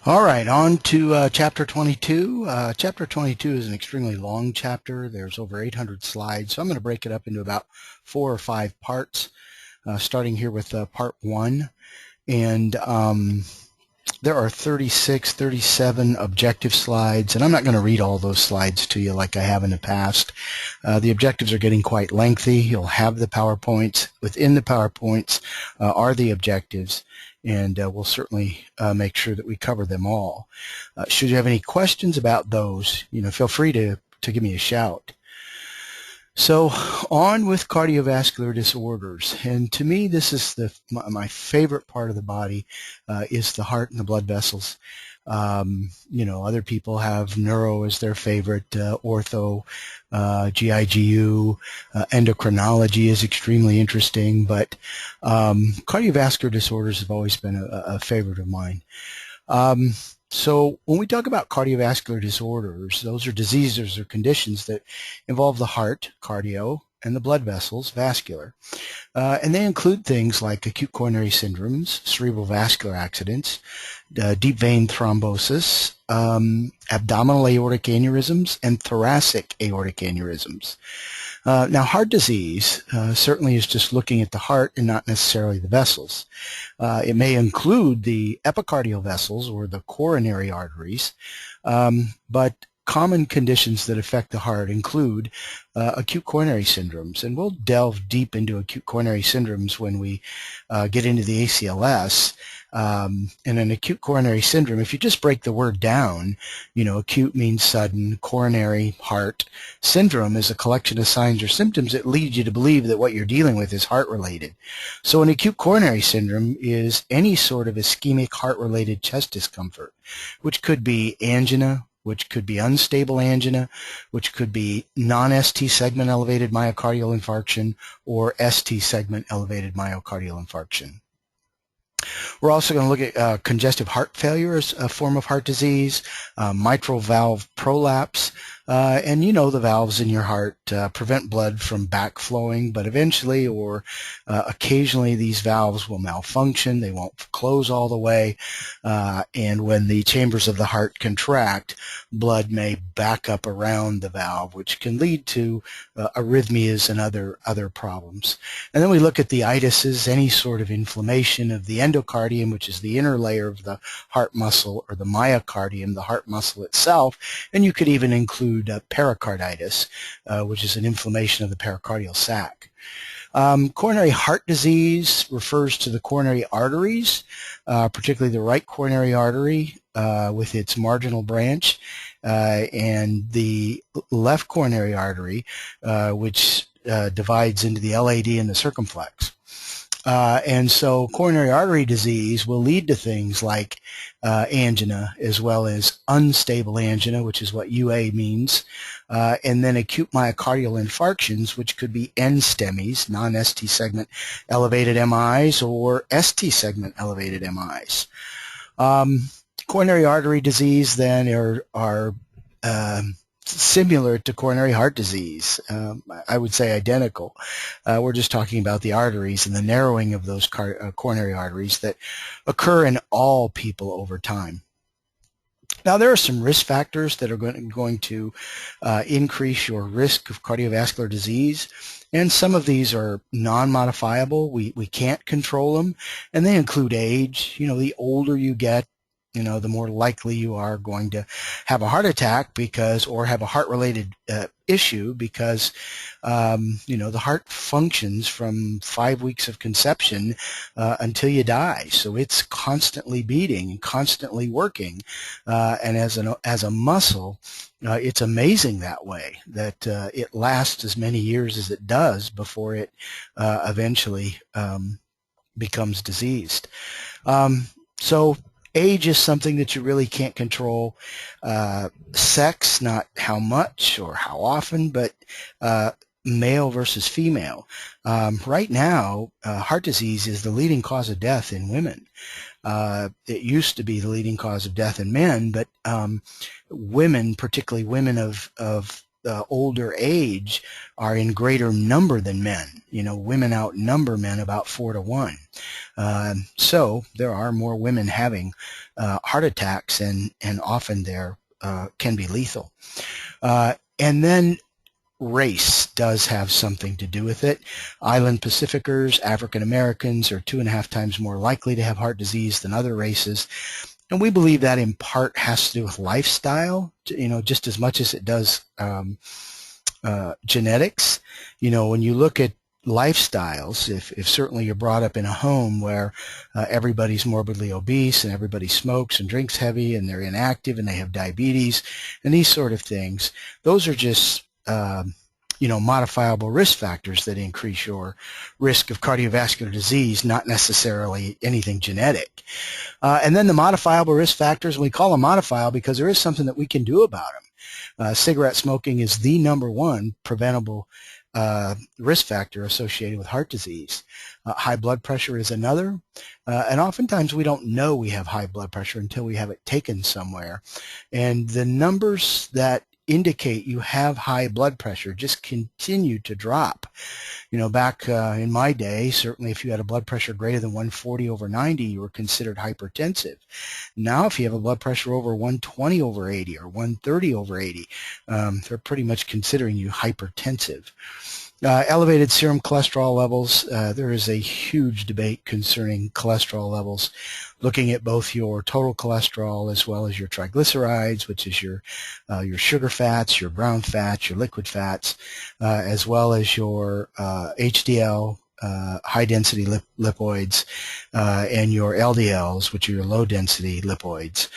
All right, on to Chapter 22. Chapter 22 is an extremely long chapter. There's over 800 slides, so I'm going to break it up into about 4 or 5 parts, starting here with Part 1. And there are 36, 37 objective slides, and I'm not going to read all those slides to you like I have in the past. The objectives are getting quite lengthy. You'll have the PowerPoints. Within the PowerPoints are the objectives, and we'll certainly make sure that we cover them all. Should you have any questions about those, feel free to give me a shout. So on with cardiovascular disorders, and to me this is my favorite part of the body is the heart and the blood vessels. Other people have neuro as their favorite, ortho, GIGU, endocrinology is extremely interesting, but cardiovascular disorders have always been a favorite of mine. So when we talk about cardiovascular disorders, those are diseases or conditions that involve the heart, cardio, and the blood vessels, vascular. And they include things like acute coronary syndromes, cerebral vascular accidents, deep vein thrombosis, abdominal aortic aneurysms, and thoracic aortic aneurysms. Now, heart disease certainly is just looking at the heart and not necessarily the vessels. It may include the epicardial vessels or the coronary arteries, but common conditions that affect the heart include acute coronary syndromes, and we'll delve deep into acute coronary syndromes when we get into the ACLS. In an acute coronary syndrome, if you just break the word down, acute means sudden, coronary, heart. Syndrome is a collection of signs or symptoms that lead you to believe that what you're dealing with is heart-related. So an acute coronary syndrome is any sort of ischemic heart-related chest discomfort, which could be angina, which could be unstable angina, which could be non-ST segment elevated myocardial infarction, or ST segment elevated myocardial infarction. We're also going to look at congestive heart failure as a form of heart disease, mitral valve prolapse, and the valves in your heart prevent blood from backflowing, but eventually or occasionally these valves will malfunction. They won't close all the way, and when the chambers of the heart contract, blood may back up around the valve, which can lead to arrhythmias and other problems. And then we look at the itises, any sort of inflammation of the endocardium, which is the inner layer of the heart muscle, or the myocardium, the heart muscle itself, and you could even include pericarditis, which is an inflammation of the pericardial sac. Coronary heart disease refers to the coronary arteries, particularly the right coronary artery with its marginal branch, and the left coronary artery, which divides into the LAD and the circumflex. And so coronary artery disease will lead to things like angina, as well as unstable angina, which is what UA means, and then acute myocardial infarctions, which could be NSTEMIs, non-ST segment elevated MIs, or ST segment elevated MIs. Coronary artery disease then are similar to coronary heart disease. I would say identical. We're just talking about the arteries and the narrowing of those coronary arteries that occur in all people over time. Now, there are some risk factors that are going to increase your risk of cardiovascular disease, and some of these are non-modifiable. We can't control them, and they include age. The older you get, the more likely you are going to have a heart attack or have a heart-related issue because, the heart functions from 5 weeks of conception until you die. So it's constantly beating and constantly working. And as a muscle, it's amazing that way, that it lasts as many years as it does before it eventually becomes diseased. So age is something that you really can't control. Sex, not how much or how often, but male versus female. Right now, heart disease is the leading cause of death in women. It used to be the leading cause of death in men, but women, particularly women of older age, are in greater number than men. Women outnumber men about 4 to 1. So there are more women having heart attacks, and often they're can be lethal. And then race does have something to do with it. Island Pacificers, African Americans are 2.5 times more likely to have heart disease than other races. And we believe that in part has to do with lifestyle, just as much as it does genetics. When you look at lifestyles, if certainly you're brought up in a home where everybody's morbidly obese and everybody smokes and drinks heavy and they're inactive and they have diabetes and these sort of things, those are just modifiable risk factors that increase your risk of cardiovascular disease, not necessarily anything genetic. And then the modifiable risk factors, and we call them modifiable because there is something that we can do about them. Cigarette smoking is the #1 preventable risk factor associated with heart disease. High blood pressure is another, and oftentimes we don't know we have high blood pressure until we have it taken somewhere. And the numbers that indicate you have high blood pressure just continue to drop. Back in my day, certainly if you had a blood pressure greater than 140/90, you were considered hypertensive. Now, if you have a blood pressure over 120/80 or 130/80, they're pretty much considering you hypertensive. Elevated serum cholesterol levels, there is a huge debate concerning cholesterol levels, looking at both your total cholesterol as well as your triglycerides, which is your sugar fats, your brown fats, your liquid fats, as well as your HDL, high-density lipoids, and your LDLs, which are your low-density lipoids.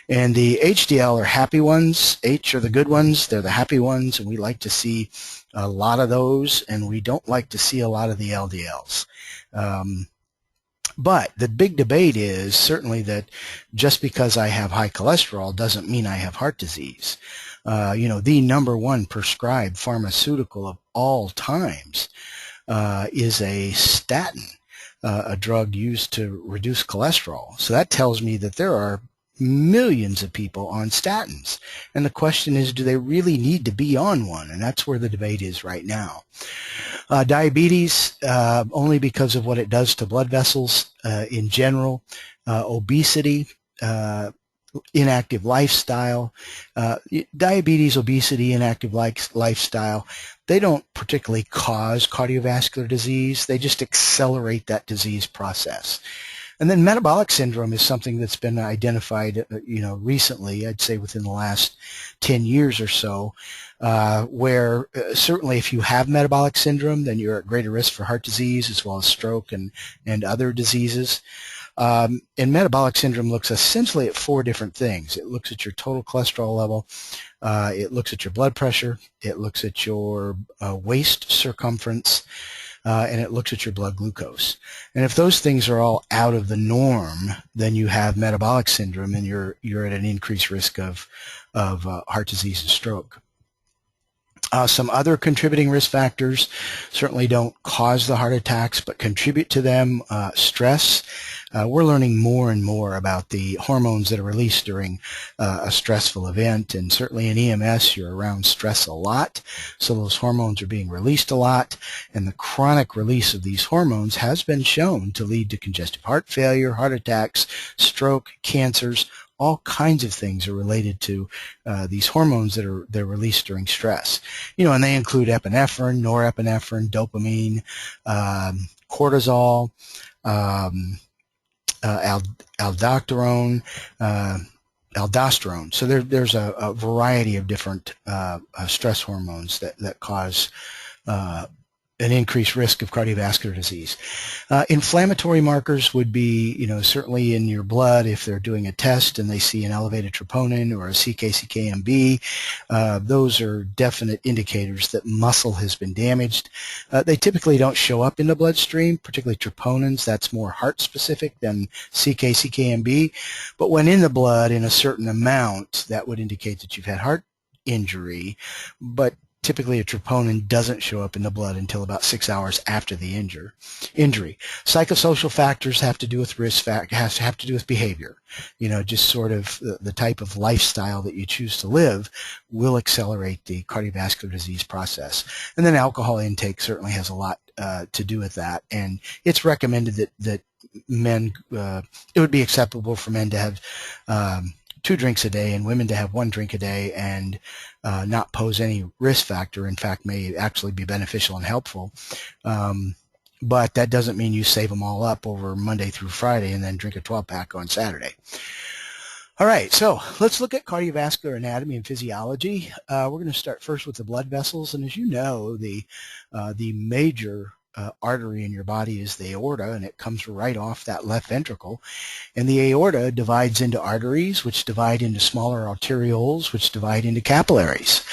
And the HDL are happy ones. H are the good ones. They're the happy ones, and we like to see a lot of those, and we don't like to see a lot of the LDLs. But the big debate is certainly that just because I have high cholesterol doesn't mean I have heart disease. The #1 prescribed pharmaceutical of all times is a statin, a drug used to reduce cholesterol. So that tells me that there are millions of people on statins. And the question is, do they really need to be on one? And that's where the debate is right now. Diabetes, only because of what it does to blood vessels in general. Obesity, inactive lifestyle. Diabetes, obesity, inactive lifestyle, they don't particularly cause cardiovascular disease. They just accelerate that disease process. And then metabolic syndrome is something that's been identified, recently, I'd say within the last 10 years or so, where certainly if you have metabolic syndrome, then you're at greater risk for heart disease as well as stroke and other diseases. And metabolic syndrome looks essentially at 4 different things. It looks at your total cholesterol level. It looks at your blood pressure. It looks at your waist circumference. And it looks at your blood glucose. And if those things are all out of the norm, then you have metabolic syndrome, and you're at an increased risk of heart disease and stroke. Some other contributing risk factors certainly don't cause the heart attacks, but contribute to them. Stress. We're learning more and more about the hormones that are released during a stressful event, and certainly in EMS you're around stress a lot, so those hormones are being released a lot, and the chronic release of these hormones has been shown to lead to congestive heart failure, heart attacks, stroke, cancers. All kinds of things are related to these hormones they're released during stress. And they include epinephrine, norepinephrine, dopamine, cortisol, aldosterone, aldosterone. So there's a variety of different stress hormones that cause an increased risk of cardiovascular disease. Inflammatory markers would be, certainly in your blood if they're doing a test and they see an elevated troponin or a CK-CKMB. Those are definite indicators that muscle has been damaged. They typically don't show up in the bloodstream, particularly troponins. That's more heart specific than CK-CKMB. But when in the blood in a certain amount, that would indicate that you've had heart injury. But typically a troponin doesn't show up in the blood until about 6 hours after the injury. Psychosocial factors have to do with have to do with behavior. Just sort of the type of lifestyle that you choose to live will accelerate the cardiovascular disease process. And then alcohol intake certainly has a lot to do with that. And it's recommended that men, it would be acceptable for men to have 2 drinks a day and women to have 1 drink a day and not pose any risk factor. In fact, may actually be beneficial and helpful. But that doesn't mean you save them all up over Monday through Friday and then drink a 12-pack on Saturday. All right, so let's look at cardiovascular anatomy and physiology. We're going to start first with the blood vessels, and as you know, the major artery in your body is the aorta, and it comes right off that left ventricle. And the aorta divides into arteries, which divide into smaller arterioles, which divide into capillaries.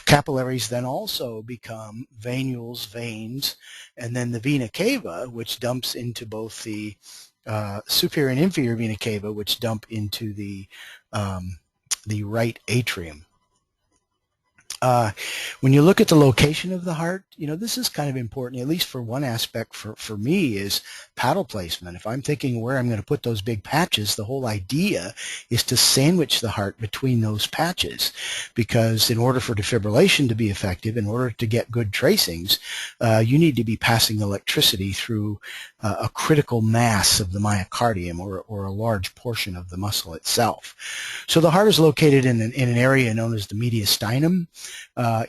Capillaries then also become venules, veins, and then the vena cava, which dumps into both the superior and inferior vena cava, which dump into the right atrium. When you look at the location of the heart, this is kind of important, at least for one aspect for me, is paddle placement. If I'm thinking where I'm going to put those big patches, the whole idea is to sandwich the heart between those patches, because in order for defibrillation to be effective, in order to get good tracings, you need to be passing electricity through a critical mass of the myocardium, or a large portion of the muscle itself. So the heart is located in an area known as the mediastinum.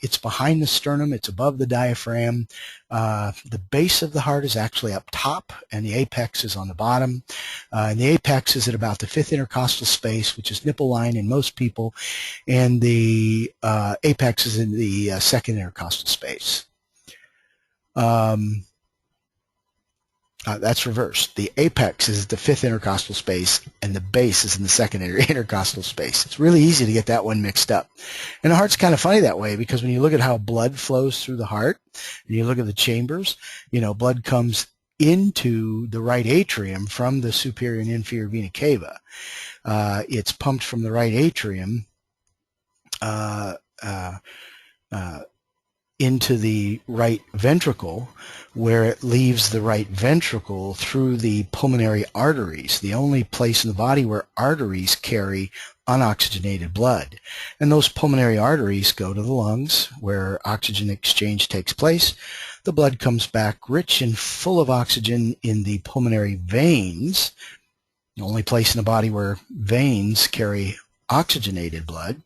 It's behind the sternum, it's above the diaphragm. The base of the heart is actually up top, and the apex is on the bottom. And the apex is at about the 5th intercostal space, which is nipple line in most people, and the apex is in the 2nd intercostal space. That's reversed. The apex is the 5th intercostal space, and the base is in the 2nd intercostal space. It's really easy to get that one mixed up. And the heart's kind of funny that way, because when you look at how blood flows through the heart, and you look at the chambers, blood comes into the right atrium from the superior and inferior vena cava. It's pumped from the right atrium into the right ventricle, where it leaves the right ventricle through the pulmonary arteries, the only place in the body where arteries carry unoxygenated blood. And those pulmonary arteries go to the lungs, where oxygen exchange takes place. The blood comes back rich and full of oxygen in the pulmonary veins, the only place in the body where veins carry oxygenated blood.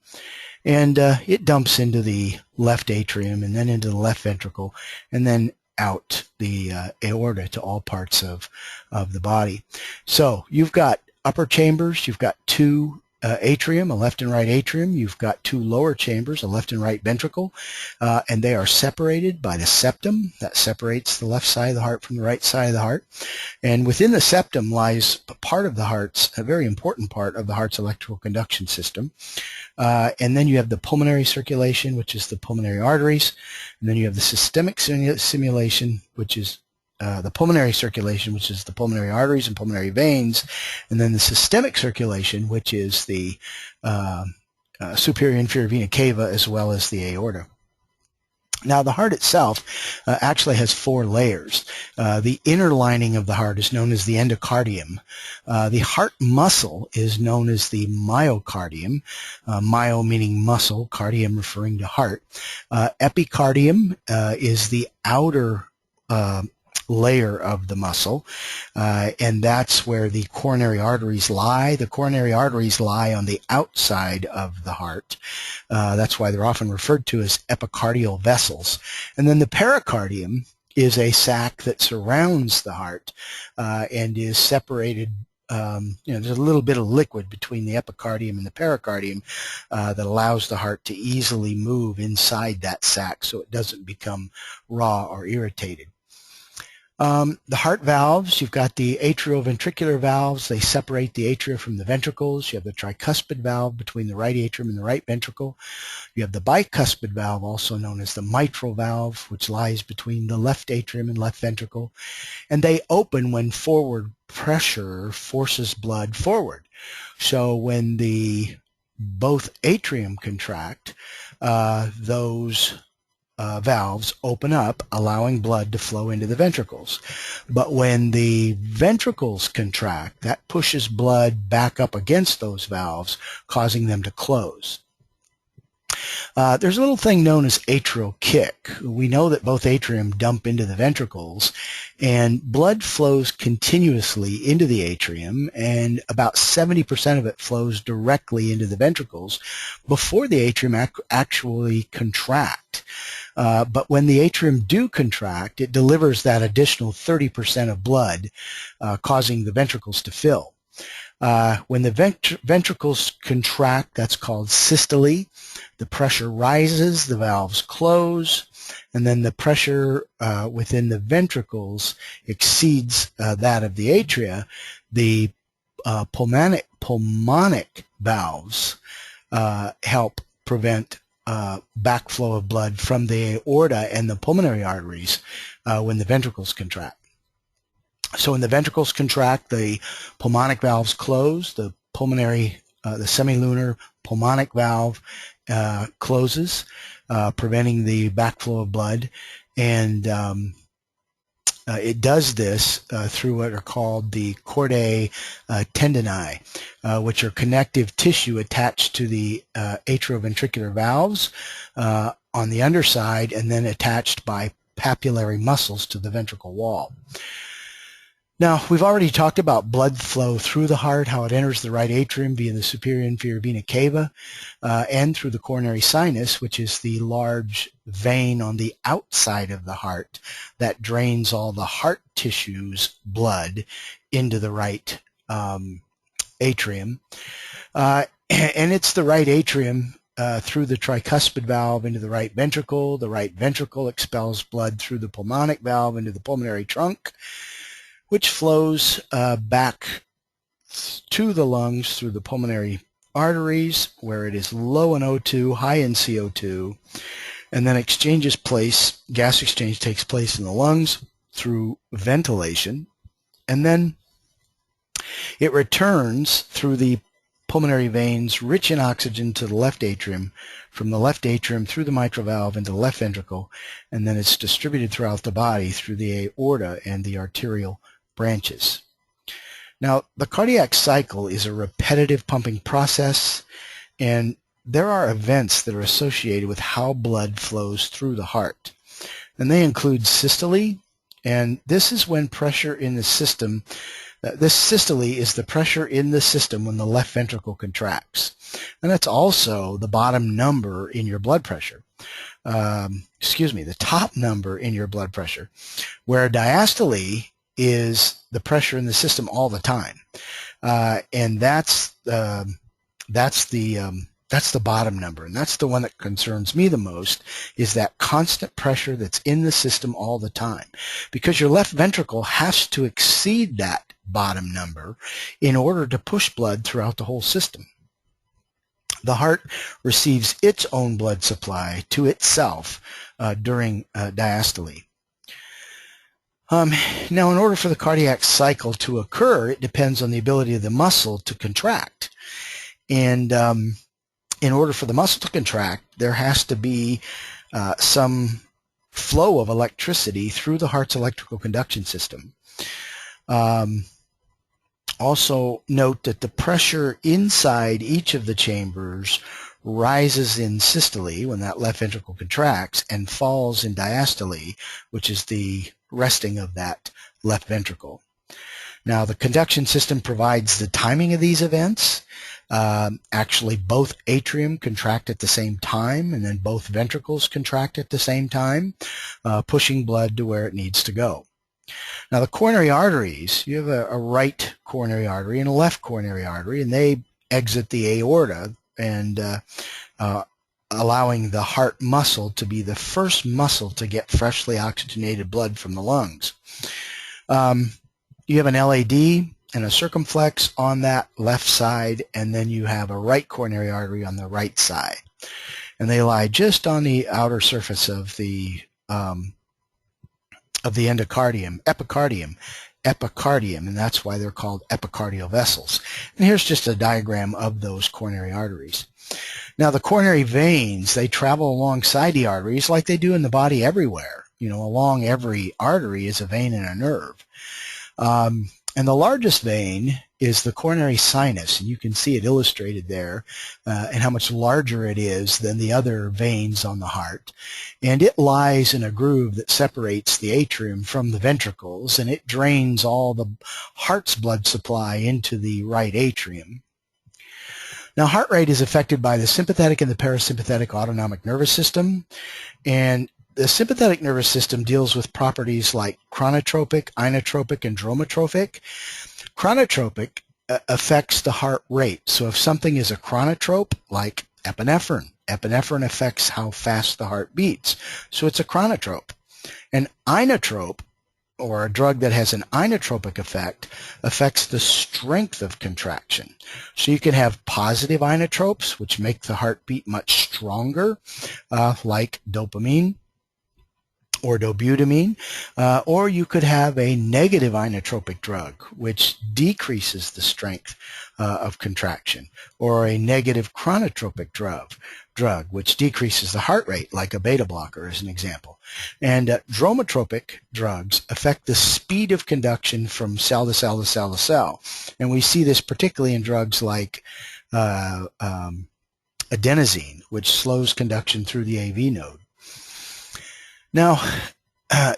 And it dumps into the left atrium, and then into the left ventricle, and then out the aorta to all parts of the body. So you've got upper chambers, you've got 2 atrium, a left and right atrium, you've got 2 lower chambers, a left and right ventricle, and they are separated by the septum. That separates the left side of the heart from the right side of the heart. And within the septum lies a very important part of the heart's electrical conduction system. And then you have the pulmonary circulation, which is the pulmonary arteries, and then you have the systemic simulation, which is the pulmonary circulation, which is the pulmonary arteries and pulmonary veins, and then the systemic circulation, which is the superior inferior vena cava as well as the aorta. Now, the heart itself actually has 4 layers. The inner lining of the heart is known as the endocardium. The heart muscle is known as the myocardium, myo meaning muscle, cardium referring to heart. Epicardium is the outer layer of the muscle, and that's where the coronary arteries lie. The coronary arteries lie on the outside of the heart. That's why they're often referred to as epicardial vessels. And then the pericardium is a sac that surrounds the heart and is separated. There's a little bit of liquid between the epicardium and the pericardium that allows the heart to easily move inside that sac so it doesn't become raw or irritated. The heart valves, you've got the atrioventricular valves. They separate the atria from the ventricles. You have the tricuspid valve between the right atrium and the right ventricle. You have the bicuspid valve, also known as the mitral valve, which lies between the left atrium and left ventricle. And they open when forward pressure forces blood forward. So when both atrium contract, those valves open up, allowing blood to flow into the ventricles. But when the ventricles contract, that pushes blood back up against those valves, causing them to close. There's a little thing known as atrial kick. We know that both atrium dump into the ventricles, and blood flows continuously into the atrium, and about 70% of it flows directly into the ventricles before the atrium actually contract. But when the atrium do contract, it delivers that additional 30% of blood, causing the ventricles to fill. When the ventricles contract, that's called systole. The pressure rises, the valves close, and then the pressure within the ventricles exceeds that of the atria. The pulmonic valves help prevent backflow of blood from the aorta and the pulmonary arteries when the ventricles contract. So when the ventricles contract, the pulmonic valves close, the semilunar pulmonic valve closes, preventing the backflow of blood, and it does this through what are called the chordae tendineae, which are connective tissue attached to the atrioventricular valves on the underside, and then attached by papillary muscles to the ventricle wall. Now, we've already talked about blood flow through the heart, how it enters the right atrium via the superior inferior vena cava, and through the coronary sinus, which is the large vein on the outside of the heart that drains all the heart tissue's blood into the right atrium. And it's the right atrium through the tricuspid valve into the right ventricle. The right ventricle expels blood through the pulmonic valve into the pulmonary trunk, which flows back to the lungs through the pulmonary arteries, where it is low in O2, high in CO2, and then gas exchange takes place in the lungs through ventilation, and then it returns through the pulmonary veins rich in oxygen to the left atrium, from the left atrium through the mitral valve into the left ventricle, and then it's distributed throughout the body through the aorta and the arterial branches. Now, the cardiac cycle is a repetitive pumping process, and there are events that are associated with how blood flows through the heart. And they include systole, and this is when pressure in the system, this systole is the pressure in the system when the left ventricle contracts. And that's also the bottom number in your blood pressure. The top number in your blood pressure, where diastole is the pressure in the system all the time, and that's the bottom number, and that's the one that concerns me the most, is that constant pressure that's in the system all the time, because your left ventricle has to exceed that bottom number in order to push blood throughout the whole system. The heart receives its own blood supply to itself during diastole. Now, in order for the cardiac cycle to occur, it depends on the ability of the muscle to contract. And in order for the muscle to contract, there has to be some flow of electricity through the heart's electrical conduction system. Also note that the pressure inside each of the chambers rises in systole when that left ventricle contracts and falls in diastole, which is the resting of that left ventricle. Now, the conduction system provides the timing of these events. Actually, both atrium contract at the same time, and then both ventricles contract at the same time, pushing blood to where it needs to go. Now, the coronary arteries, you have a right coronary artery and a left coronary artery, and they exit the aorta, and allowing the heart muscle to be the first muscle to get freshly oxygenated blood from the lungs. You have an LAD and a circumflex on that left side, and then you have a right coronary artery on the right side. And they lie just on the outer surface of the endocardium, epicardium, and that's why they're called epicardial vessels. And here's just a diagram of those coronary arteries. Now, the coronary veins, they travel alongside the arteries like they do in the body everywhere. You know, along every artery is a vein and a nerve. And the largest vein is the coronary sinus, and you can see it illustrated there and how much larger it is than the other veins on the heart. And it lies in a groove that separates the atrium from the ventricles, and it drains all the heart's blood supply into the right atrium. Now, heart rate is affected by the sympathetic and the parasympathetic autonomic nervous system, and the sympathetic nervous system deals with properties like chronotropic, inotropic, and dromotropic. Chronotropic affects the heart rate. So if something is a chronotrope, like epinephrine, epinephrine affects how fast the heart beats. So it's a chronotrope. An inotrope, or a drug that has an inotropic effect, affects the strength of contraction. So you can have positive inotropes, which make the heart beat much stronger, like dopamine or dobutamine, or you could have a negative inotropic drug, which decreases the strength of contraction, or a negative chronotropic drug, which decreases the heart rate, like a beta blocker as an example. And dromotropic drugs affect the speed of conduction from cell to cell to cell to cell. And we see this particularly in drugs like adenosine, which slows conduction through the AV node. Now,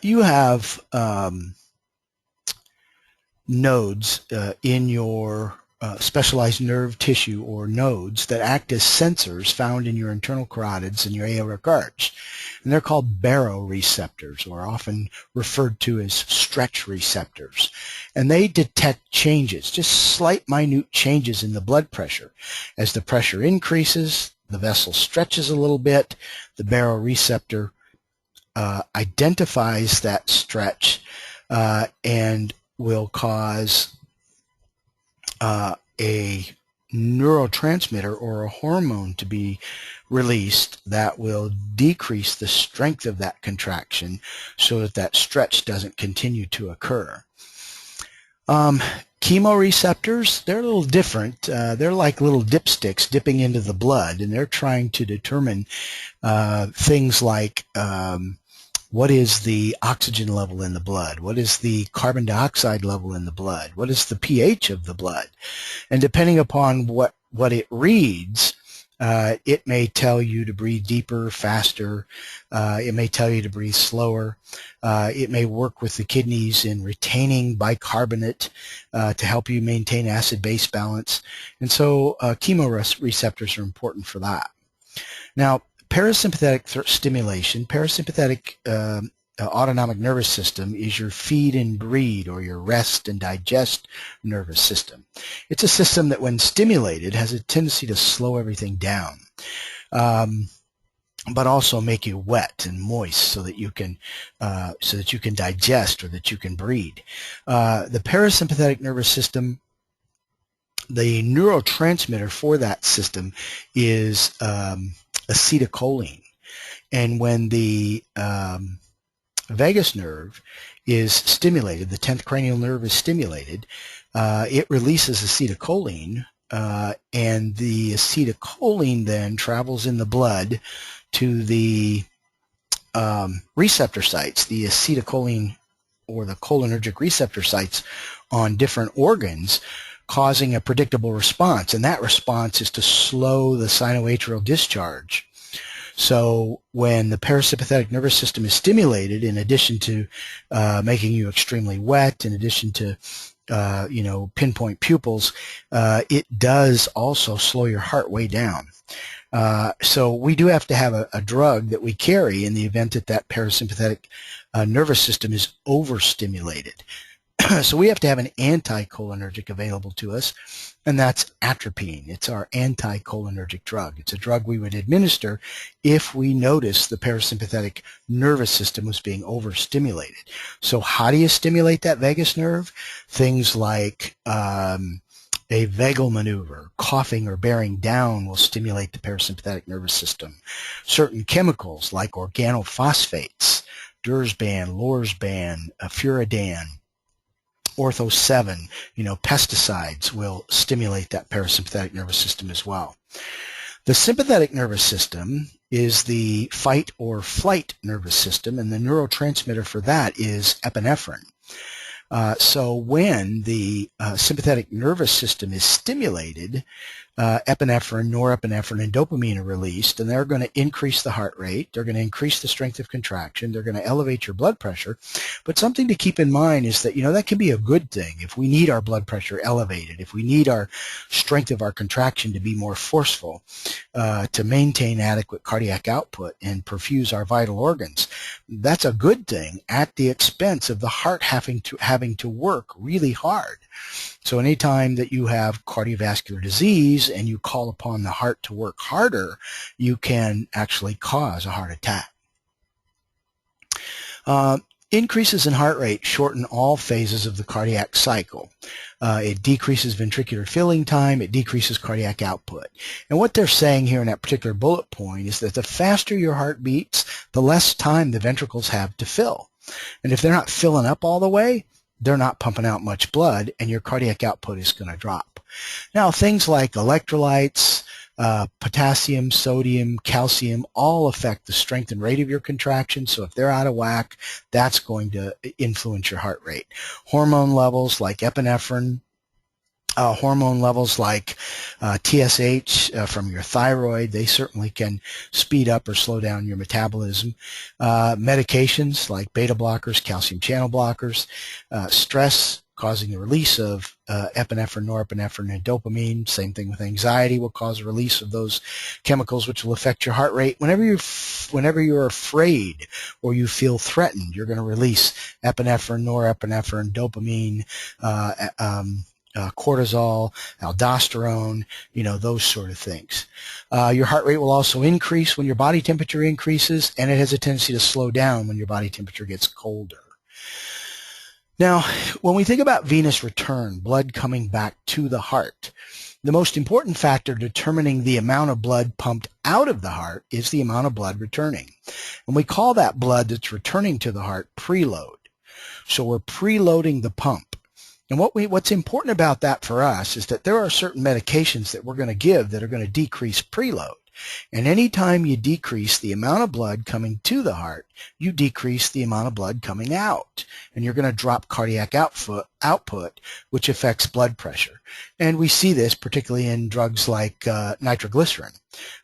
you have nodes in your specialized nerve tissue, or nodes, that act as sensors found in your internal carotids and your aortic arch. And they're called baroreceptors, or often referred to as stretch receptors. And they detect changes, just slight minute changes in the blood pressure. As the pressure increases, the vessel stretches a little bit, the baroreceptor identifies that stretch and will cause a neurotransmitter or a hormone to be released that will decrease the strength of that contraction so that that stretch doesn't continue to occur. Chemoreceptors, they're a little different. They're like little dipsticks dipping into the blood, and they're trying to determine things like what is the oxygen level in the blood? What is the carbon dioxide level in the blood? What is the pH of the blood? And depending upon what it reads, it may tell you to breathe deeper, faster. It may tell you to breathe slower. It may work with the kidneys in retaining bicarbonate to help you maintain acid-base balance. And so chemoreceptors are important for that. Now, parasympathetic stimulation, parasympathetic autonomic nervous system is your feed and breed, or your rest and digest nervous system. It's a system that, when stimulated, has a tendency to slow everything down, but also make you wet and moist so that you can digest, or that you can breed. The parasympathetic nervous system, the neurotransmitter for that system is acetylcholine. And when the vagus nerve is stimulated, the 10th cranial nerve is stimulated, it releases acetylcholine, and the acetylcholine then travels in the blood to the receptor sites, the acetylcholine or the cholinergic receptor sites on different organs, causing a predictable response, and that response is to slow the sinoatrial discharge. So when the parasympathetic nervous system is stimulated, in addition to making you extremely wet, in addition to pinpoint pupils, it does also slow your heart way down. So we do have to have a drug that we carry in the event that that parasympathetic nervous system is overstimulated. So we have to have an anticholinergic available to us, and that's atropine. It's our anticholinergic drug. It's a drug we would administer if we notice the parasympathetic nervous system was being overstimulated. So how do you stimulate that vagus nerve? Things like a vagal maneuver, coughing or bearing down, will stimulate the parasympathetic nervous system. Certain chemicals like organophosphates, Dursban, Lorsban, Furadan, Ortho-7, pesticides will stimulate that parasympathetic nervous system as well. The sympathetic nervous system is the fight or flight nervous system, and the neurotransmitter for that is epinephrine. So when the sympathetic nervous system is stimulated, epinephrine, norepinephrine, and dopamine are released, and they're going to increase the heart rate. They're going to increase the strength of contraction. They're going to elevate your blood pressure. But something to keep in mind is that, that can be a good thing. If we need our blood pressure elevated, if we need our strength of our contraction to be more forceful, to maintain adequate cardiac output and perfuse our vital organs, that's a good thing at the expense of the heart having to work really hard. So anytime that you have cardiovascular disease and you call upon the heart to work harder, you can actually cause a heart attack. Increases in heart rate shorten all phases of the cardiac cycle. It decreases ventricular filling time. It decreases cardiac output. And what they're saying here in that particular bullet point is that the faster your heart beats, the less time the ventricles have to fill. And if they're not filling up all the way, they're not pumping out much blood, and your cardiac output is going to drop. Now, things like electrolytes, potassium, sodium, calcium, all affect the strength and rate of your contraction. So if they're out of whack, that's going to influence your heart rate. Hormone levels like epinephrine, hormone levels like TSH from your thyroid, they certainly can speed up or slow down your metabolism. Medications like beta blockers, calcium channel blockers, stress causing the release of epinephrine, norepinephrine, and dopamine. Same thing with anxiety will cause a release of those chemicals, which will affect your heart rate. Whenever you're afraid or you feel threatened, you're going to release epinephrine, norepinephrine, dopamine, cortisol, aldosterone, those sort of things. Your heart rate will also increase when your body temperature increases, and it has a tendency to slow down when your body temperature gets colder. Now, when we think about venous return, blood coming back to the heart, the most important factor determining the amount of blood pumped out of the heart is the amount of blood returning. And we call that blood that's returning to the heart preload. So we're preloading the pump. And what's important about that for us is that there are certain medications that we're going to give that are going to decrease preload. And anytime you decrease the amount of blood coming to the heart, you decrease the amount of blood coming out. And you're going to drop cardiac output, which affects blood pressure. And we see this particularly in drugs like nitroglycerin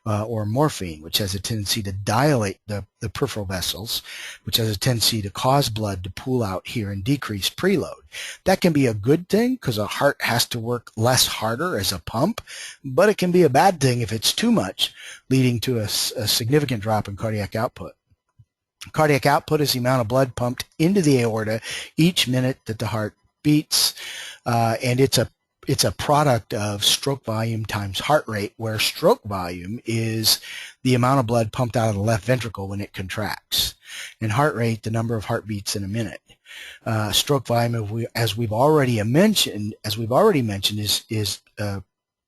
or morphine, which has a tendency to dilate the peripheral vessels, which has a tendency to cause blood to pool out here and decrease preload. That can be a good thing because a heart has to work less harder as a pump, but it can be a bad thing if it's too much, leading to a significant drop in cardiac output. Cardiac output is the amount of blood pumped into the aorta each minute that the heart beats, and it's a product of stroke volume times heart rate, where stroke volume is the amount of blood pumped out of the left ventricle when it contracts, and heart rate, the number of heartbeats in a minute. Stroke volume, as we've already mentioned, is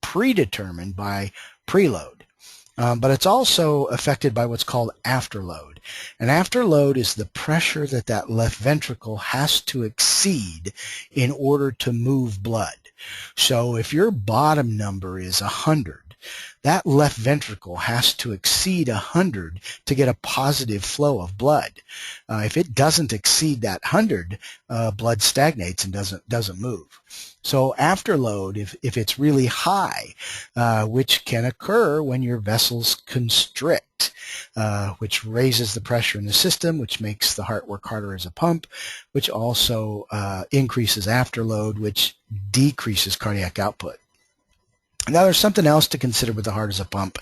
predetermined by preload. But it's also affected by what's called afterload. And afterload is the pressure that left ventricle has to exceed in order to move blood. So if your bottom number is 100, that left ventricle has to exceed 100 to get a positive flow of blood. If it doesn't exceed that 100, blood stagnates and doesn't move. So afterload, if it's really high, which can occur when your vessels constrict, which raises the pressure in the system, which makes the heart work harder as a pump, which also increases afterload, which decreases cardiac output. Now, there's something else to consider with the heart as a pump,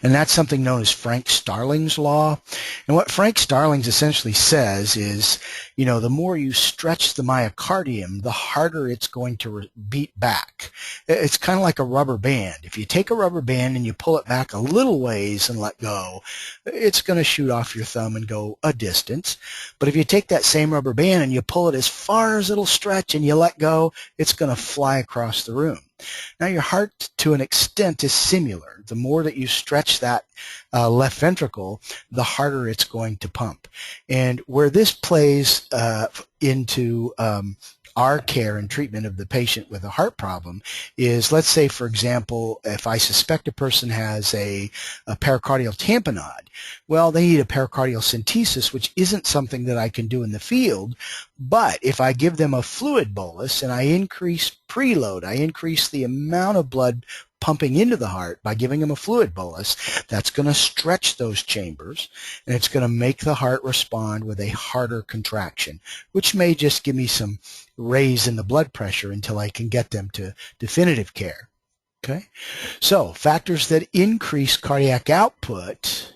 and that's something known as Frank Starling's law. And what Frank Starling's essentially says is, the more you stretch the myocardium, the harder it's going to beat back. It's kind of like a rubber band. If you take a rubber band and you pull it back a little ways and let go, it's going to shoot off your thumb and go a distance. But if you take that same rubber band and you pull it as far as it'll stretch and you let go, it's going to fly across the room. Now, your heart, to an extent, is similar. The more that you stretch that left ventricle, the harder it's going to pump. And where this plays into our care and treatment of the patient with a heart problem is, let's say, for example, if I suspect a person has a pericardial tamponade, well, they need a pericardial centesis, which isn't something that I can do in the field, But if I give them a fluid bolus and I increase preload, I increase the amount of blood pumping into the heart by giving them a fluid bolus, that's going to stretch those chambers, and it's going to make the heart respond with a harder contraction, which may just give me some raise in the blood pressure until I can get them to definitive care. Okay, so factors that increase cardiac output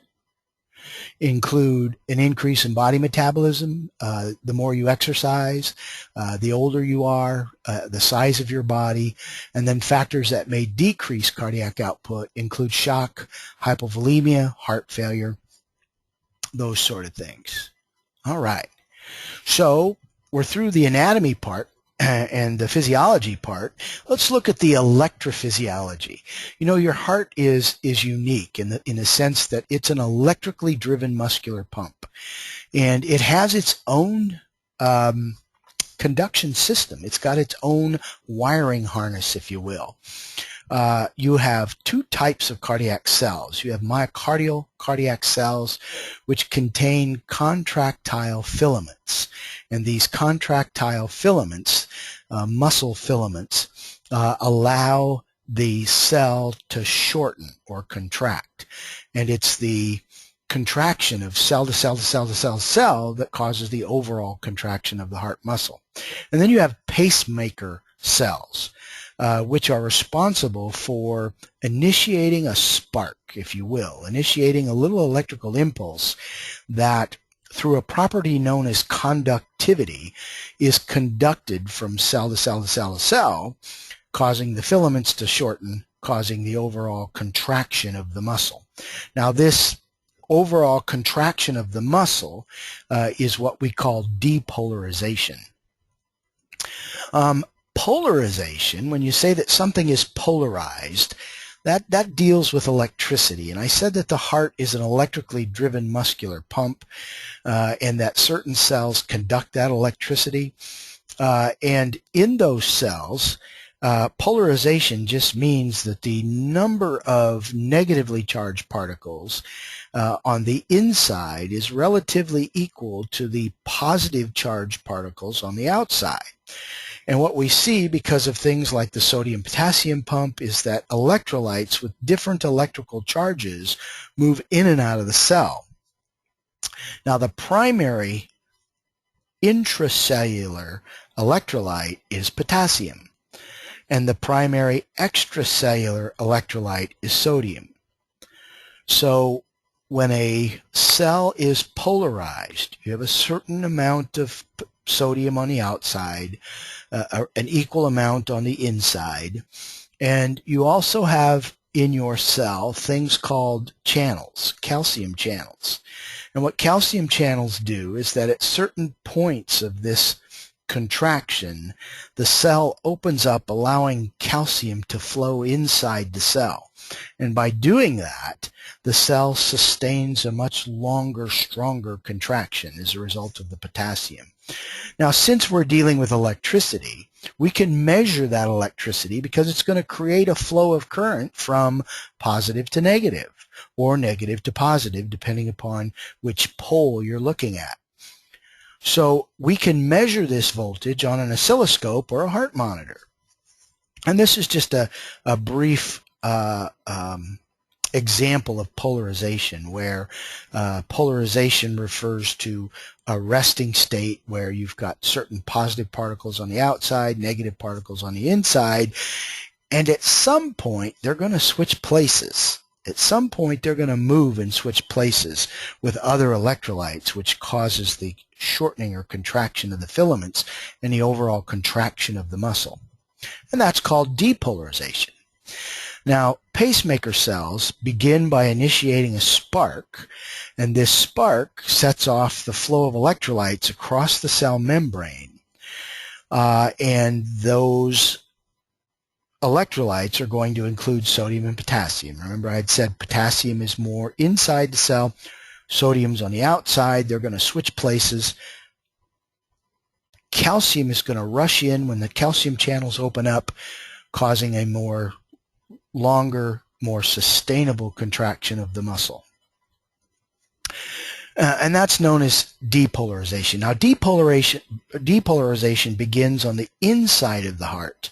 include an increase in body metabolism. The more you exercise, the older you are, the size of your body, and then factors that may decrease cardiac output include shock, hypovolemia, heart failure, those sort of things. All right, so we're through the anatomy part and the physiology part. Let's look at the electrophysiology. You know, your heart is unique in the sense that it's an electrically driven muscular pump, and it has its own conduction system. It's got its own wiring harness, if you will. You have two types of cardiac cells. You have myocardial cardiac cells, which contain contractile filaments. And these contractile filaments, muscle filaments, allow the cell to shorten or contract. And it's the contraction of cell to cell to cell to cell to cell that causes the overall contraction of the heart muscle. And then you have pacemaker cells, which are responsible for initiating a spark, if you will, initiating a little electrical impulse that, through a property known as conductivity, is conducted from cell to cell to cell to cell, causing the filaments to shorten, causing the overall contraction of the muscle. Now, this overall contraction of the muscle is what we call depolarization. Polarization, when you say that something is polarized, that deals with electricity. And I said that the heart is an electrically driven muscular pump, and that certain cells conduct that electricity. And in those cells, polarization just means that the number of negatively charged particles on the inside is relatively equal to the positive charged particles on the outside. And what we see, because of things like the sodium-potassium pump, is that electrolytes with different electrical charges move in and out of the cell. Now, the primary intracellular electrolyte is potassium, and the primary extracellular electrolyte is sodium. So when a cell is polarized, you have a certain amount of sodium on the outside, an equal amount on the inside, and you also have in your cell things called channels, calcium channels. And what calcium channels do is that at certain points of this contraction, the cell opens up, allowing calcium to flow inside the cell. And by doing that, the cell sustains a much longer, stronger contraction as a result of the potassium. Now, since we're dealing with electricity, we can measure that electricity because it's going to create a flow of current from positive to negative, or negative to positive, depending upon which pole you're looking at. So we can measure this voltage on an oscilloscope or a heart monitor. And this is just a brief example of polarization, where polarization refers to a resting state where you've got certain positive particles on the outside, negative particles on the inside, and at some point they're going to switch places. At some point they're going to move and switch places with other electrolytes, which causes the shortening or contraction of the filaments and the overall contraction of the muscle. And that's called depolarization. Now, pacemaker cells begin by initiating a spark, and this spark sets off the flow of electrolytes across the cell membrane, and those electrolytes are going to include sodium and potassium. Remember, I had said potassium is more inside the cell, sodium's on the outside. They're going to switch places. Calcium is going to rush in when the calcium channels open up, causing a more longer, more sustainable contraction of the muscle. And that's known as depolarization. Now, depolarization begins on the inside of the heart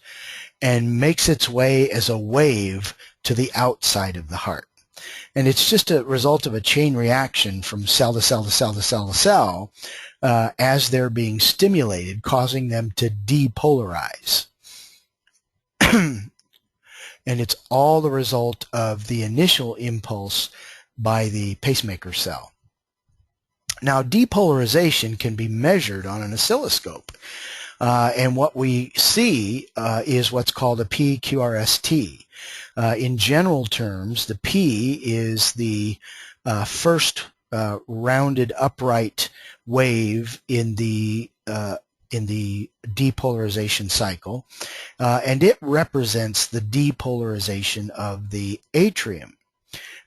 and makes its way as a wave to the outside of the heart. And it's just a result of a chain reaction from cell to cell to cell to cell to cell as they're being stimulated, causing them to depolarize. And it's all the result of the initial impulse by the pacemaker cell. Now, depolarization can be measured on an oscilloscope. And what we see is what's called a PQRST. In general terms, the P is the first rounded upright wave in the depolarization cycle, and it represents the depolarization of the atrium.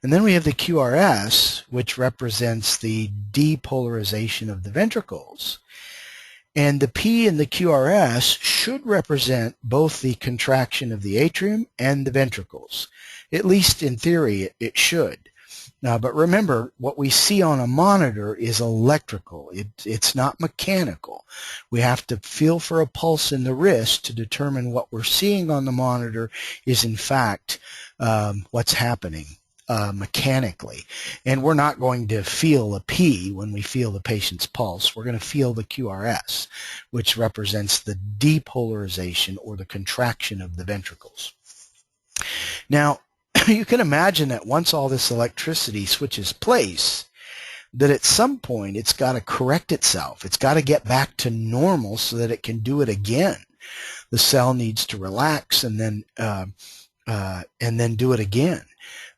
And then we have the QRS, which represents the depolarization of the ventricles. And the P in the QRS should represent both the contraction of the atrium and the ventricles. At least in theory, it should. But remember, what we see on a monitor is electrical. It's not mechanical. We have to feel for a pulse in the wrist to determine what we're seeing on the monitor is in fact what's happening mechanically. And we're not going to feel a P when we feel the patient's pulse. We're going to feel the QRS, which represents the depolarization or the contraction of the ventricles. Now, you can imagine that once all this electricity switches place, that at some point it's got to correct itself. It's got to get back to normal so that it can do it again. The cell needs to relax and then do it again.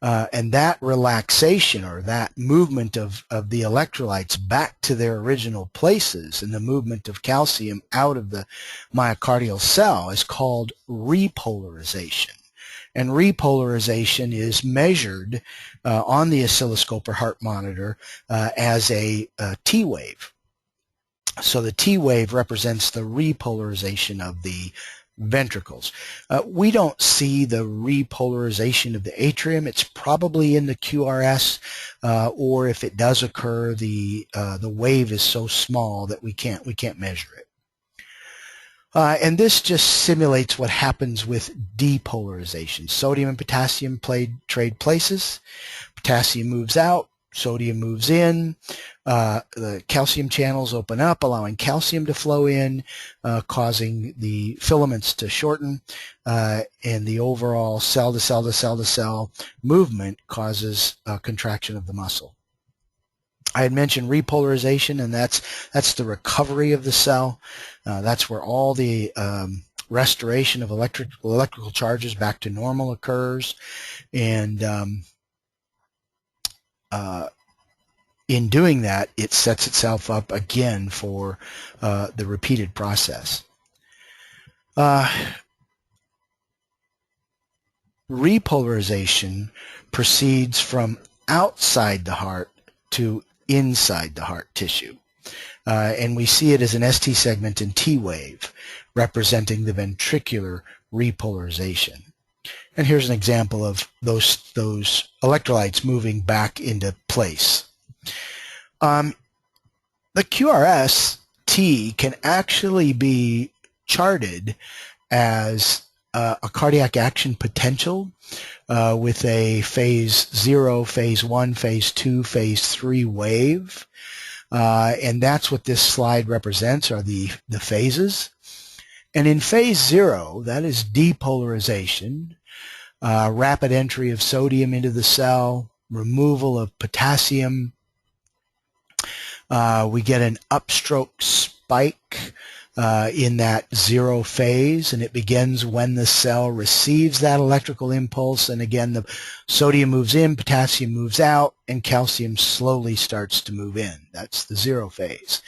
And that relaxation or that movement of the electrolytes back to their original places and the movement of calcium out of the myocardial cell is called repolarization. And repolarization is measured on the oscilloscope or heart monitor as a T wave. So the T wave represents the repolarization of the ventricles. We don't see the repolarization of the atrium. It's probably in the QRS, or if it does occur, the wave is so small that we can't measure it. And this just simulates what happens with depolarization. Sodium and potassium trade places. Potassium moves out. Sodium moves in. The calcium channels open up, allowing calcium to flow in, causing the filaments to shorten, and the overall cell to cell to cell to cell movement causes contraction of the muscle. I had mentioned repolarization, and that's the recovery of the cell. That's where all the restoration of electrical charges back to normal occurs, and in doing that, it sets itself up again for the repeated process. Repolarization proceeds from outside the heart to inside the heart tissue. And we see it as an ST segment in T wave, representing the ventricular repolarization. And here's an example of those electrolytes moving back into place. The QRS-T can actually be charted as a cardiac action potential with a phase 0, phase 1, phase 2, phase 3 wave. And that's what this slide represents, are the phases. And in phase 0, that is depolarization, rapid entry of sodium into the cell, removal of potassium. We get an upstroke spike in that 0 phase, and it begins when the cell receives that electrical impulse. And again, the sodium moves in, potassium moves out, and calcium slowly starts to move in. That's the 0 phase.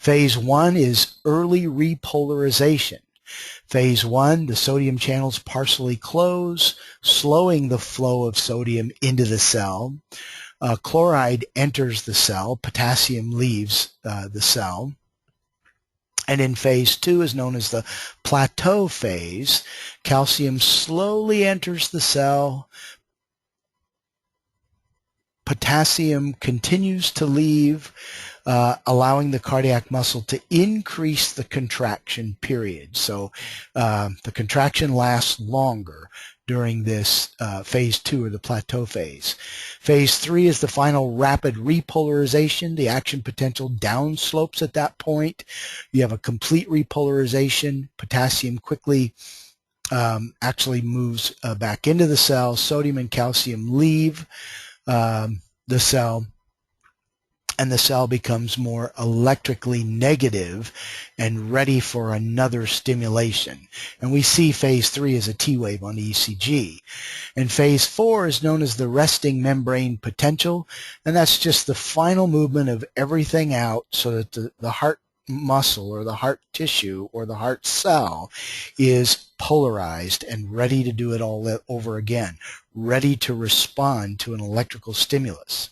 Phase 1 is early repolarization. Phase 1, the sodium channels partially close, slowing the flow of sodium into the cell. Chloride enters the cell, potassium leaves the cell. And in phase 2 is known as the plateau phase. Calcium slowly enters the cell. potassium continues to leave, allowing the cardiac muscle to increase the contraction period. So the contraction lasts longer during this phase 2 or the plateau phase. Phase 3 is the final rapid repolarization. The action potential downslopes at that point. You have a complete repolarization. Potassium quickly actually moves back into the cell. Sodium and calcium leave the cell, and the cell becomes more electrically negative and ready for another stimulation. And we see phase 3 as a T wave on the ECG. And phase 4 is known as the resting membrane potential, and that's just the final movement of everything out so that the heart muscle or the heart tissue or the heart cell is polarized and ready to do it all over again, ready to respond to an electrical stimulus.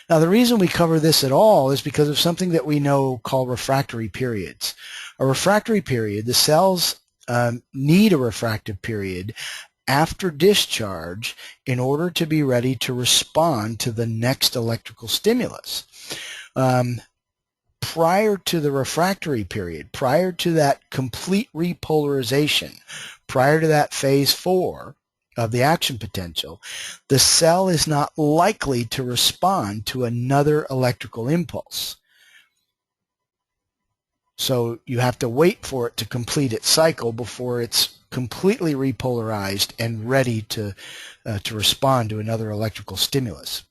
Now, the reason we cover this at all is because of something that we know called refractory periods. A refractory period, the cells need a refractive period after discharge in order to be ready to respond to the next electrical stimulus. Prior to the refractory period, prior to that complete repolarization, prior to that phase 4 of the action potential, the cell is not likely to respond to another electrical impulse. So you have to wait for it to complete its cycle before it's completely repolarized and ready to respond to another electrical stimulus.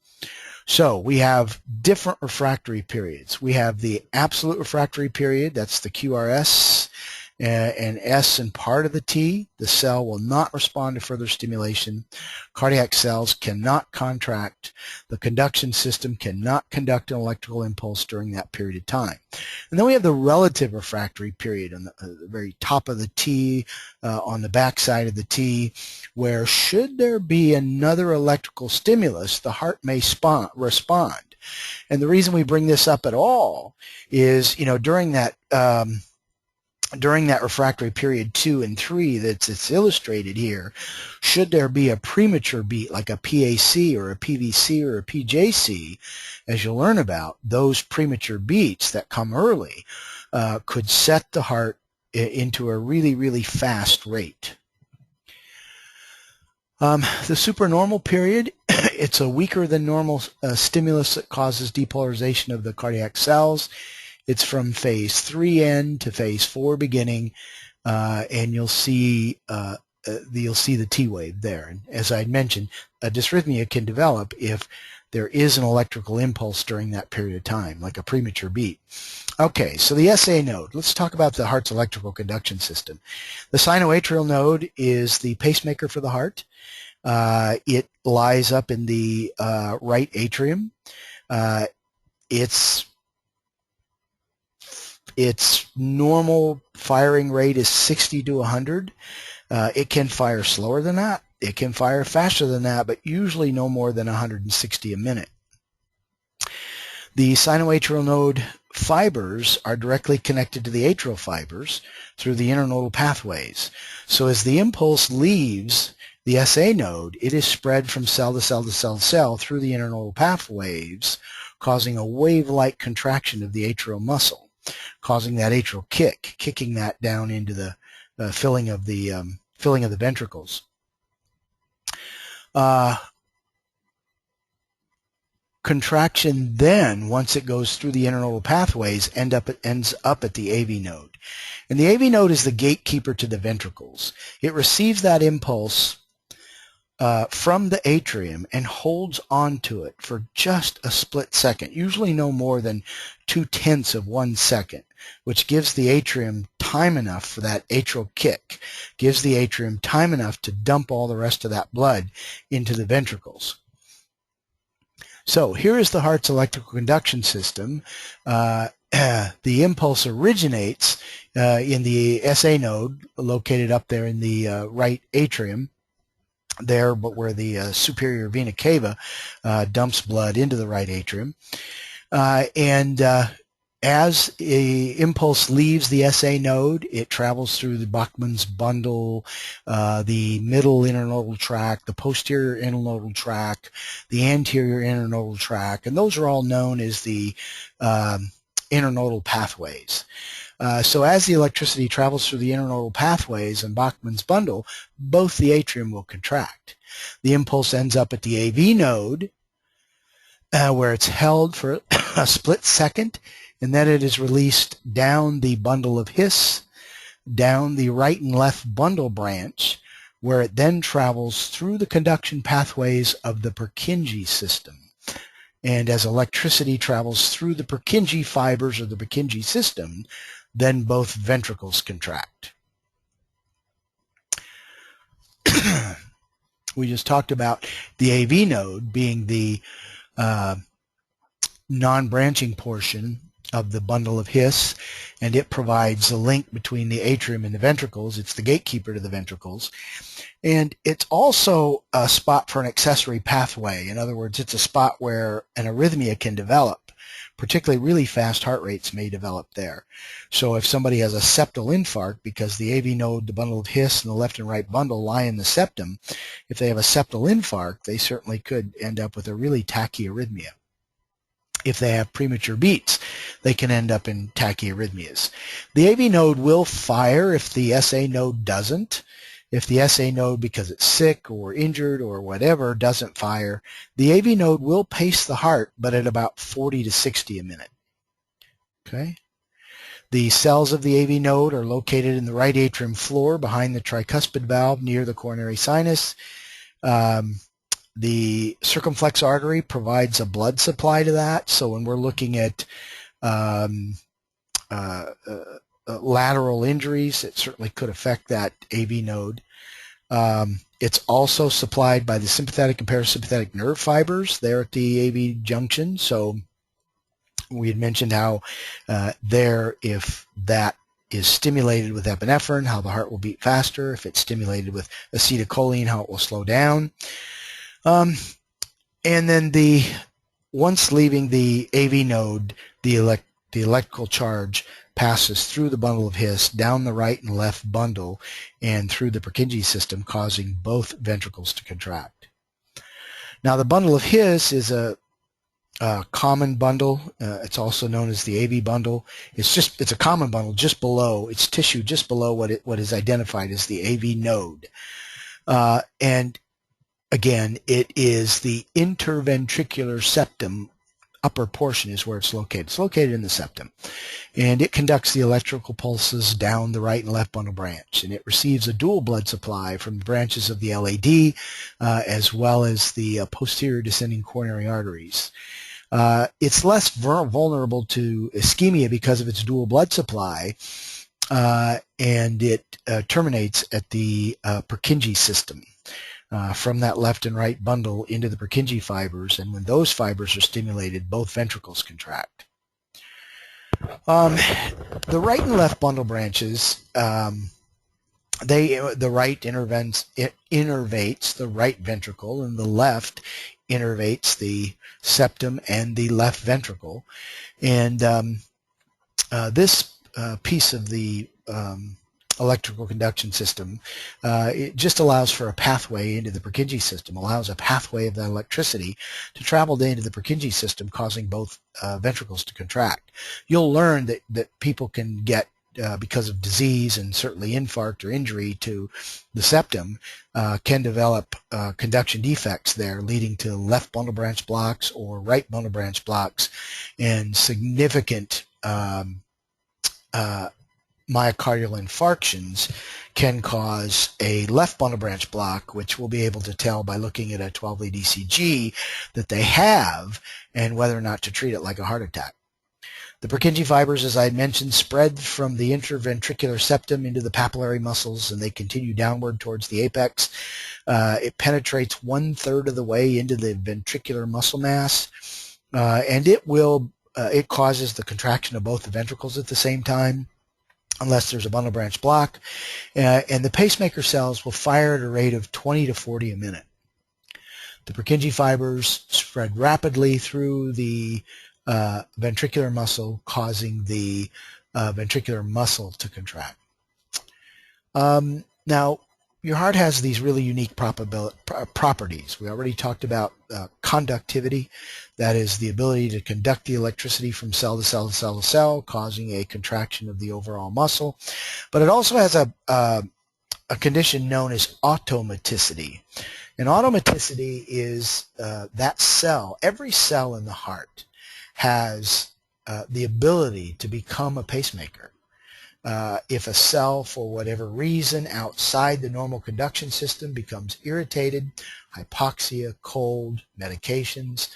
So we have different refractory periods. We have the absolute refractory period, that's the QRS, and S and part of the T. The cell will not respond to further stimulation. Cardiac cells cannot contract. The conduction system cannot conduct an electrical impulse during that period of time. And then we have the relative refractory period on the very top of the T, on the back side of the T, where should there be another electrical stimulus, the heart may respond. And the reason we bring this up at all is, during that refractory period 2 and 3 that's illustrated here, should there be a premature beat like a PAC or a PVC or a PJC, as you'll learn about, those premature beats that come early could set the heart into a really, really fast rate. The supernormal period, it's a weaker than normal stimulus that causes depolarization of the cardiac cells. It's from phase 3 end to phase 4 beginning, and you'll see the T wave there. And as I mentioned, a dysrhythmia can develop if there is an electrical impulse during that period of time, like a premature beat. Okay, so the SA node. Let's talk about the heart's electrical conduction system. The sinoatrial node is the pacemaker for the heart. It lies up in the right atrium. Its normal firing rate is 60 to 100. It can fire slower than that. It can fire faster than that, but usually no more than 160 a minute. The sinoatrial node fibers are directly connected to the atrial fibers through the internodal pathways. So as the impulse leaves the SA node, it is spread from cell to cell to cell to cell through the internodal pathways, causing a wave-like contraction of the atrial muscle, causing that atrial kick, kicking that down into the filling of the ventricles. Contraction then, once it goes through the internodal pathways, ends up at the AV node. And the AV node is the gatekeeper to the ventricles. It receives that impulse from the atrium and holds on to it for just a split second, usually no more than 0.2 of 1 second, which gives the atrium time enough for that atrial kick, gives the atrium time enough to dump all the rest of that blood into the ventricles. So here is the heart's electrical conduction system. The impulse originates in the SA node, located up there in the right atrium, there, but where the superior vena cava dumps blood into the right atrium, and As a impulse leaves the SA node, it travels through the Bachmann's bundle, the middle internodal tract, the posterior internodal tract, the anterior internodal tract, and those are all known as the internodal pathways. So as the electricity travels through the internodal pathways in Bachmann's bundle, both the atrium will contract. The impulse ends up at the AV node, where it's held for a split second, and then it is released down the bundle of His, down the right and left bundle branch, where it then travels through the conduction pathways of the Purkinje system. And as electricity travels through the Purkinje fibers of the Purkinje system, then both ventricles contract. We just talked about the AV node being the non-branching portion of the bundle of His, and it provides a link between the atrium and the ventricles. It's the gatekeeper to the ventricles. And it's also a spot for an accessory pathway. In other words, it's a spot where an arrhythmia can develop. Particularly really fast heart rates may develop there. So if somebody has a septal infarct, because the AV node, the bundle of His, and the left and right bundle lie in the septum, if they have a septal infarct, they certainly could end up with a really tachyarrhythmia. If they have premature beats, they can end up in tachyarrhythmias. The AV node will fire if the SA node doesn't. If the SA node, because it's sick or injured or whatever, doesn't fire, the AV node will pace the heart, but at about 40 to 60 a minute. Okay? The cells of the AV node are located in the right atrium floor behind the tricuspid valve near the coronary sinus. The circumflex artery provides a blood supply to that, so when we're looking at lateral injuries, it certainly could affect that AV node. It's also supplied by the sympathetic and parasympathetic nerve fibers there at the AV junction, so we had mentioned how if that is stimulated with epinephrine, how the heart will beat faster. If it's stimulated with acetylcholine, how it will slow down. And then once leaving the AV node, the electrical charge passes through the bundle of His, down the right and left bundle, and through the Purkinje system, causing both ventricles to contract. Now, the bundle of His is a common bundle. It's also known as the AV bundle. It's a common bundle just below, it's tissue just below what is identified as the AV node. And again, it is the interventricular septum. Upper portion is where it's located. It's located in the septum. And it conducts the electrical pulses down the right and left bundle branch. And it receives a dual blood supply from the branches of the LAD as well as the posterior descending coronary arteries. It's less vulnerable to ischemia because of its dual blood supply, and it terminates at the Purkinje system. From that left and right bundle into the Purkinje fibers, and when those fibers are stimulated, both ventricles contract. The right and left bundle branches, the right innervates the right ventricle, and the left innervates the septum and the left ventricle. And this piece of the electrical conduction system, it just allows for a pathway into the Purkinje system, allows a pathway of that electricity to travel into the Purkinje system, causing both ventricles to contract. You'll learn that people can get, because of disease and certainly infarct or injury to the septum, can develop conduction defects there, leading to left bundle branch blocks or right bundle branch blocks, and significant myocardial infarctions can cause a left bundle branch block, which we'll be able to tell by looking at a 12-lead ECG that they have and whether or not to treat it like a heart attack. The Purkinje fibers, as I mentioned, spread from the interventricular septum into the papillary muscles, and they continue downward towards the apex. It penetrates 1/3 of the way into the ventricular muscle mass, and it causes the contraction of both the ventricles at the same time, unless there's a bundle branch block, and the pacemaker cells will fire at a rate of 20 to 40 a minute. The Purkinje fibers spread rapidly through the ventricular muscle, causing the ventricular muscle to contract. Now, your heart has these really unique properties. We already talked about conductivity. That is the ability to conduct the electricity from cell to cell to cell to cell, causing a contraction of the overall muscle. But it also has a condition known as automaticity. And automaticity is that cell, every cell in the heart has the ability to become a pacemaker. If a cell, for whatever reason, outside the normal conduction system becomes irritated, hypoxia, cold, medications,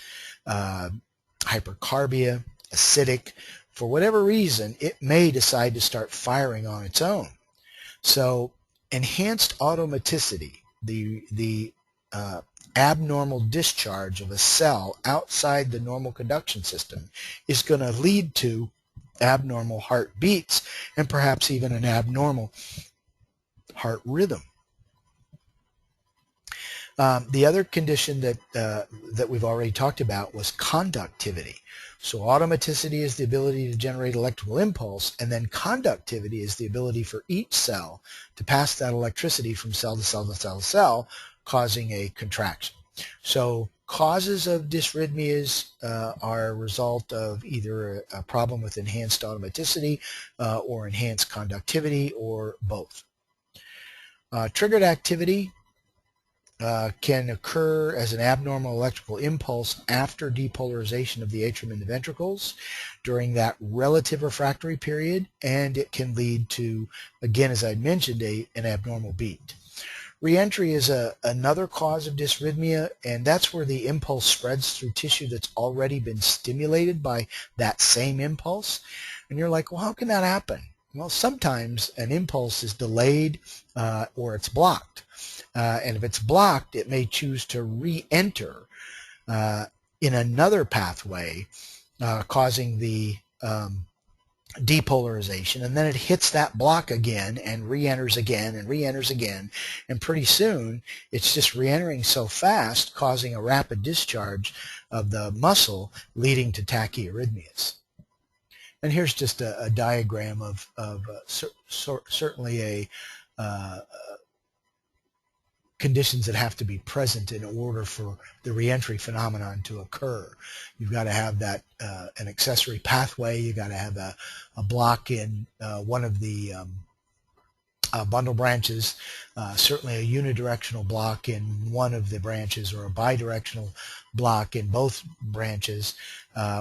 hypercarbia, acidic, for whatever reason, it may decide to start firing on its own. So enhanced automaticity, the abnormal discharge of a cell outside the normal conduction system, is going to lead to abnormal heart beats and perhaps even an abnormal heart rhythm. The other condition that we've already talked about was conductivity. So automaticity is the ability to generate electrical impulse, and then conductivity is the ability for each cell to pass that electricity from cell to cell to cell to cell, causing a contraction. So causes of dysrhythmias are a result of either a problem with enhanced automaticity or enhanced conductivity, or both. Triggered activity can occur as an abnormal electrical impulse after depolarization of the atrium and the ventricles during that relative refractory period, and it can lead to, again, as I mentioned, an abnormal beat. Reentry is another cause of dysrhythmia, and that's where the impulse spreads through tissue that's already been stimulated by that same impulse. And you're like, well, how can that happen? Well, sometimes an impulse is delayed or it's blocked. And if it's blocked, it may choose to re-enter in another pathway, causing the depolarization, and then it hits that block again and re-enters again and re-enters again, and pretty soon it's just re-entering so fast, causing a rapid discharge of the muscle, leading to tachyarrhythmias. And here's just a diagram of certainly a conditions that have to be present in order for the reentry phenomenon to occur. You've got to have that an accessory pathway. You've got to have a block in one of the bundle branches, certainly a unidirectional block in one of the branches, or a bidirectional block in both branches,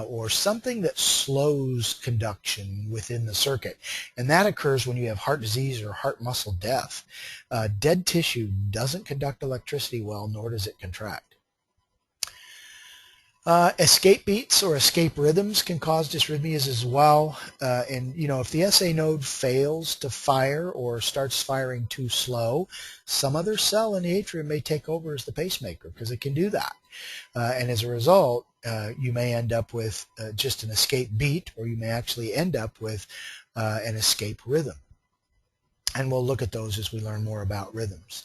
or something that slows conduction within the circuit. And that occurs when you have heart disease or heart muscle death. Dead tissue doesn't conduct electricity well, nor does it contract. Escape beats or escape rhythms can cause dysrhythmias as well. And if the SA node fails to fire or starts firing too slow, some other cell in the atrium may take over as the pacemaker, because it can do that. And as a result, you may end up with just an escape beat, or you may actually end up with an escape rhythm. And we'll look at those as we learn more about rhythms.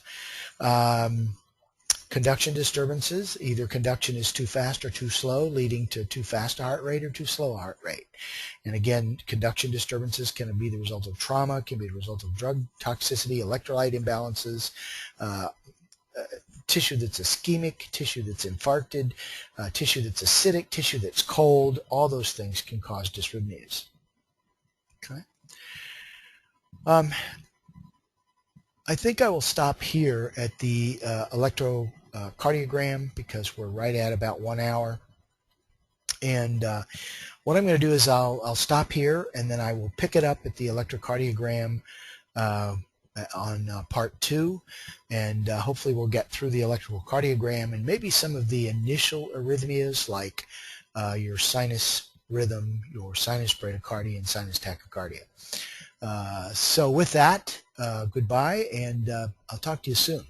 Conduction disturbances, either conduction is too fast or too slow, leading to too fast a heart rate or too slow a heart rate. And again, conduction disturbances can be the result of trauma, can be the result of drug toxicity, electrolyte imbalances, tissue that's ischemic, tissue that's infarcted, tissue that's acidic, tissue that's cold. All those things can cause dysrhythmias. Okay. I think I will stop here at the electrocardiogram, because we're right at about 1 hour. And what I'm going to do is I'll stop here, and then I will pick it up at the electrocardiogram on part 2, and hopefully we'll get through the electrocardiogram and maybe some of the initial arrhythmias, like your sinus rhythm, your sinus bradycardia, and sinus tachycardia. So with that, goodbye, and I'll talk to you soon.